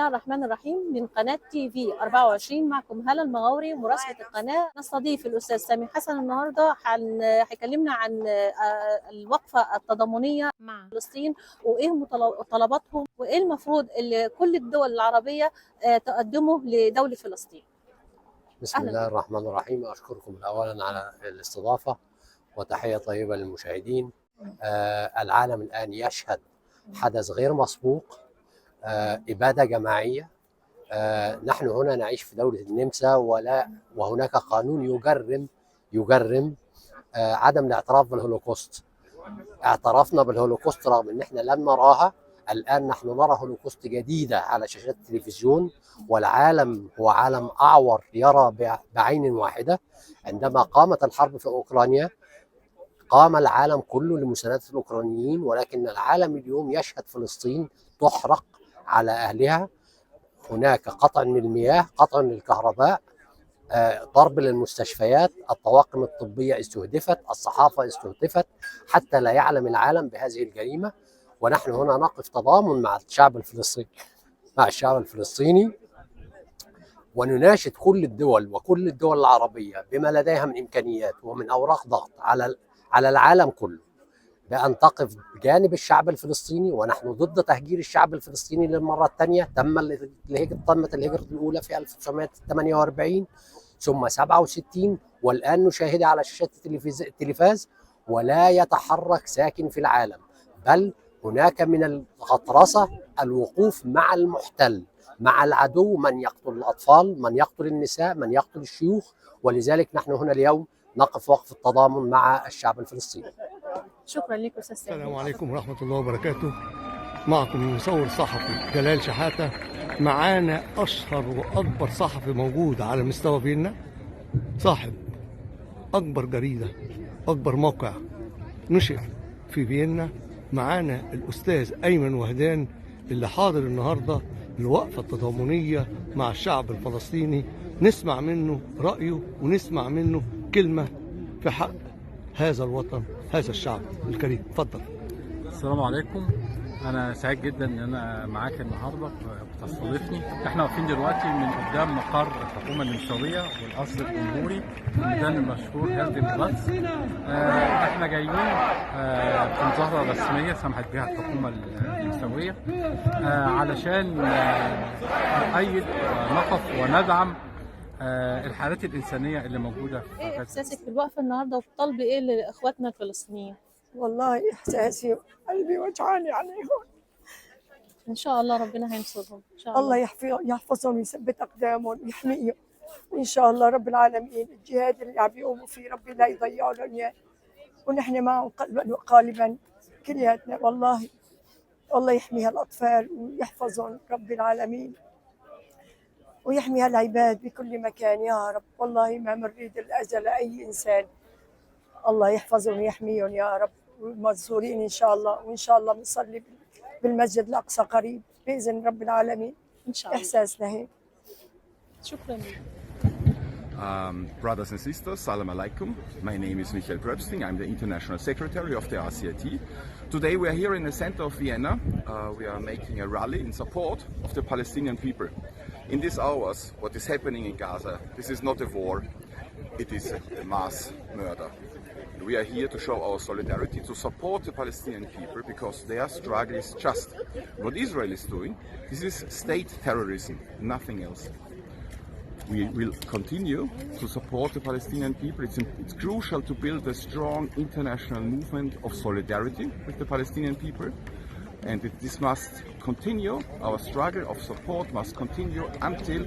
الله الرحمن الرحيم. من قناة تي في 24 معكم هالة المغاوري مراسلة القناة. نستضيف الأستاذ سامي حسن النهاردة هيكلمنا عن الوقفة التضامنية مع فلسطين وإيه مطالباتهم وإيه المفروض اللي كل الدول العربية تقدمه لدولة فلسطين. بسم الله الرحمن الرحيم. أشكركم أولا على الاستضافة وتحية طيبة للمشاهدين. العالم الآن يشهد حدث غير مسبوق، إبادة جماعية. نحن هنا نعيش في دولة النمسا وهناك قانون يجرم عدم الاعتراف بالهولوكوست. اعترفنا بالهولوكوست رغم ان احنا لم نراها. الآن نحن نرى هولوكوست جديدة على شاشات التلفزيون، والعالم هو عالم أعور يرى بعين واحدة. عندما قامت الحرب في أوكرانيا قام العالم كله لمساندة الأوكرانيين، ولكن العالم اليوم يشهد فلسطين تحرق على أهلها. هناك قطع للمياه، قطع للكهرباء، ضرب للمستشفيات، الطواقم الطبية استهدفت، الصحافة استهدفت، حتى لا يعلم العالم بهذه الجريمة. ونحن هنا نقف تضامن مع الشعب الفلسطيني، ونناشد كل الدول وكل الدول العربية بما لديها من إمكانيات ومن أوراق ضغط على العالم كله بأن تقف بجانب الشعب الفلسطيني. ونحن ضد تهجير الشعب الفلسطيني للمرة الثانية. تمت الهجرة الأولى في 1948 ثم 67، والآن نشاهدها على شاشات التلفاز، ولا يتحرك ساكن في العالم. بل هناك من الغطرسة الوقوف مع المحتل، مع العدو، من يقتل الأطفال، من يقتل النساء، من يقتل الشيوخ. ولذلك نحن هنا اليوم نقف وقف التضامن مع الشعب الفلسطيني. شكرا لك أستاذ سامي. السلام عليكم ورحمة الله وبركاته. معكم المصور الصحفي جلال شحاتة. معانا أشهر وأكبر صحفي موجود على مستوى فيينا، صاحب أكبر جريدة، أكبر موقع نشر في فيينا. معانا الأستاذ أيمن وهدان اللي حاضر النهاردة الوقفة التضامنية مع الشعب الفلسطيني. نسمع منه رأيه ونسمع منه كلمة في حق هذا الوطن، هذا الشعب الكريم. اتفضل. السلام عليكم. انا سعيد جدا ان انا معاك النهارده بتستضيفني. احنا واقفين دلوقتي من قدام مقر الحكومه النمساويه والقصر الجمهوري في الميدان المشهور هيردي بلاتس. احنا جايين في مظاهره رسميه سمحت بها الحكومه النمساويه علشان نؤيد ونقف وندعم الحالات الإنسانية اللي موجودة. ايه احساسك في الوقفة النهارده وبتطالبي ايه لاخواتنا الفلسطينيين؟ والله احساسي قلبي وجعاني عليهم. ان شاء الله ربنا هينصرهم ان شاء الله. الله يحفظهم ويثبت اقدامهم ويحميهم، وان شاء الله رب العالمين الجهاد اللي عم بيقوموا فيه ربي لا يضيعوا لهم اياه، ونحن معهم قلبا وقالبا كلياتنا. والله يحمي هالاطفال ويحفظهم رب العالمين، ويحمي هالعباد بكل مكان يا رب. والله ما بنريد الأذى لأي إنسان. الله يحفظهم ويحميهم يا رب، ومنصورين إن شاء الله. وإن شاء الله بنصلي بالمسجد الأقصى قريب بإذن رب العالمين. ان شاء الله. إحساسنا هيك. شكرا لك. Brothers and sisters, Salam alaikum. My name is Michael Gröbsting. I'm the International Secretary of the RCIT. Today we are here in the center of Vienna. We are making a rally in support of the Palestinian people. In these hours, what is happening in Gaza, this is not a war, it is a mass murder. We are here to show our solidarity, to support the Palestinian people, because their struggle is just. What Israel is doing, this is state terrorism, nothing else. We will continue to support the Palestinian people. It's crucial to build a strong international movement of solidarity with the Palestinian people. And this must continue. Our struggle of support must continue until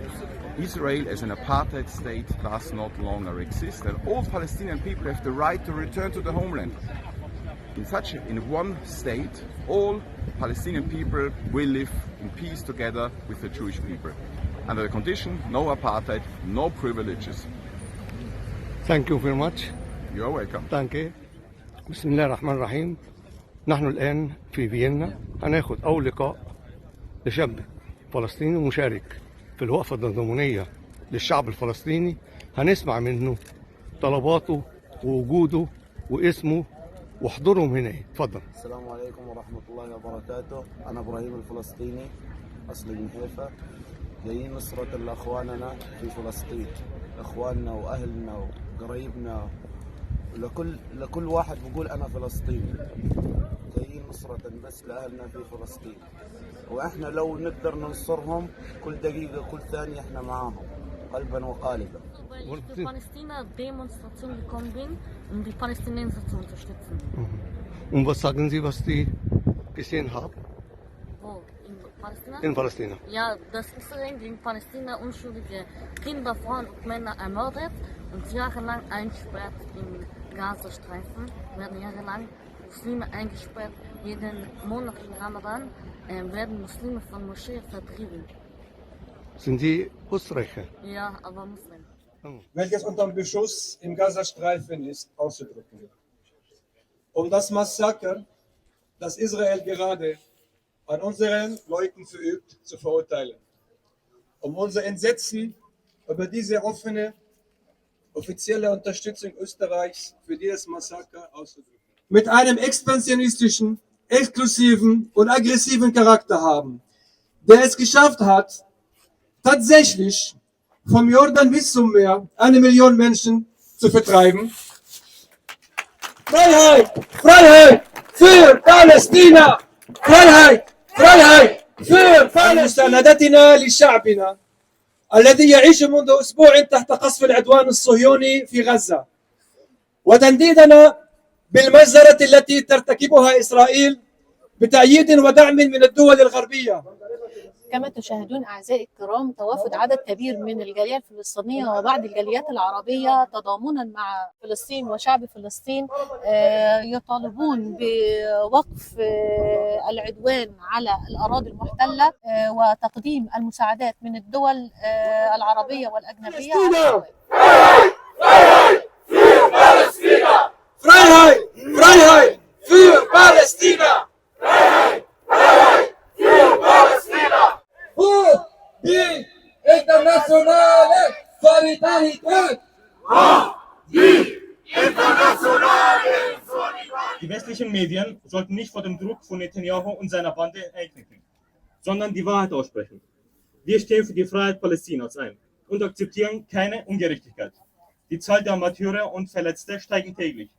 Israel as an apartheid state does not longer exist, and all Palestinian people have the right to return to the homeland. In one state, all Palestinian people will live in peace together with the Jewish people. Under the condition, no apartheid, no privileges. Thank you very much. You are welcome. Thank you. بسم الله الرحمن الرحيم. نحن الآن في فيينا هناخد أول لقاء لشاب فلسطيني مشارك في الوقفة التضامنية للشعب الفلسطيني. هنسمع منه طلباته ووجوده واسمه وحضورهم هنا. اتفضل. السلام عليكم ورحمة الله وبركاته. أنا إبراهيم الفلسطيني، أصلي من حيفا، جايين نصرة لأخواننا في فلسطين، إخواننا وأهلنا وقرايبنا، لكل واحد بقول أنا فلسطيني، جايين نصرة بس لأهلنا في فلسطين. وإحنا لو نقدر ننصرهم كل دقيقة كل ثانية إحنا معاهم قلبا وقالبا. Weil ich für Palästina-Demonstration gekommen bin, um die Palästinenser zu unterstützen. Und was sagen Sie, was Sie gesehen haben Wo? In Palästina? in Palästin? Ja, dass Israel gegen Palästina unschuldige Kinder, Frauen und Männer ermordet und jahrelang eingesperrt im Gazastreifen, werden jahrelang Muslime eingesperrt. Jeden Monat im Ramadan werden Muslime von Moschee vertrieben. Sind Sie Österreicher? Ja, aber Muslim. Welches unter dem Beschuss im Gazastreifen ist, auszudrücken. Um das Massaker, das Israel gerade an unseren Leuten verübt, zu verurteilen. Um unser Entsetzen über diese offene, offizielle Unterstützung Österreichs für dieses Massaker auszudrücken. Mit einem expansionistischen, exklusiven und aggressiven Charakter haben, der es geschafft hat, tatsächlich vom Jordan bis zum Meer 1 Million Menschen zu vertreiben. Freiheit! Freiheit für Palästina! Freiheit! Freiheit für Palästina! مساندتنا لشعبنا الذي يعيش منذ أسبوع تحت قصف العدوان الصهيوني في غزة، وتنديدنا بالمجزرة التي ترتكبها إسرائيل بتأييد ودعم من الدول الغربية. كما تشاهدون أعزائي الكرام توافد عدد كبير من الجالية الفلسطينية وبعض الجاليات العربية تضامنا مع فلسطين وشعب فلسطين، يطالبون بوقف العدوان على الأراضي المحتلة وتقديم المساعدات من الدول العربية والأجنبية. Freiheit! Freiheit für Palästina! Für die internationale Solidarität! Die westlichen Medien sollten nicht vor dem Druck von Netanyahu und seiner Bande einknicken, sondern die Wahrheit aussprechen. Wir stehen für die Freiheit Palästinas ein und akzeptieren keine Ungerechtigkeit. Die Zahl der Martyrer und Verletzte steigen täglich.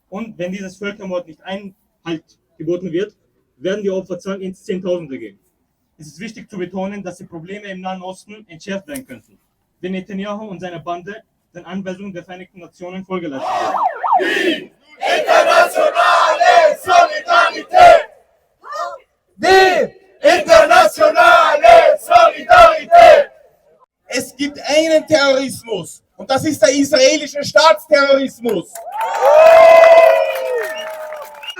Und wenn dieses Völkermord nicht Einhalt geboten wird, werden die Opferzahlen ins Zehntausende gehen. Es ist wichtig zu betonen, dass die Probleme im Nahen Osten entschärft werden könnten, wenn Netanyahu und seine Bande den Anweisungen der Vereinten Nationen Folge leisten. Die internationale Solidarität! Die internationale Solidarität! Es gibt einen Terrorismus und das ist der israelische Staatsterrorismus.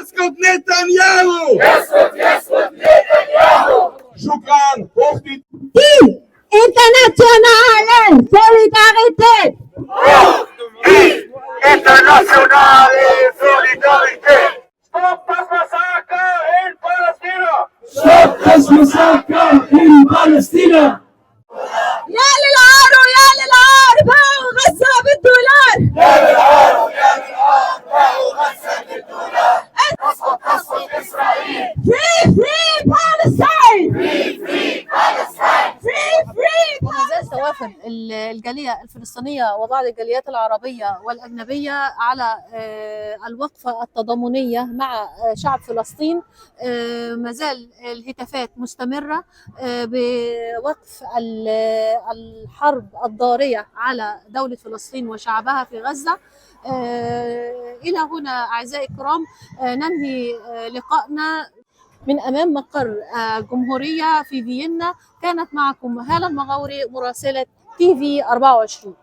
يسقط نتنياهو! يسقط نتنياهو! شكرا اختي. Die internationale Solidarität! Die internationale Solidarität! Stop das Massaker in Palästina! Stop das Massaker in Palästina! يا للعار ويا للعار باعوا غزة بالدولار! يا للعار ويا للعار باعوا غزة بالدولار! اسقط إسرائيل! Free free Palestine! Free free Palestine! Free free وما زال توافد الجالية الفلسطينية وبعض الجاليات العربية والأجنبية على الوقفة التضامنية مع شعب فلسطين. ما زال الهتافات مستمرة بوقف الحرب الضارية على دولة فلسطين وشعبها في غزة. إلى هنا أعزائي الكرام ننهي لقائنا من أمام مقر الجمهورية في فيينا. كانت معكم هالة المغاوري مراسلة TV 24.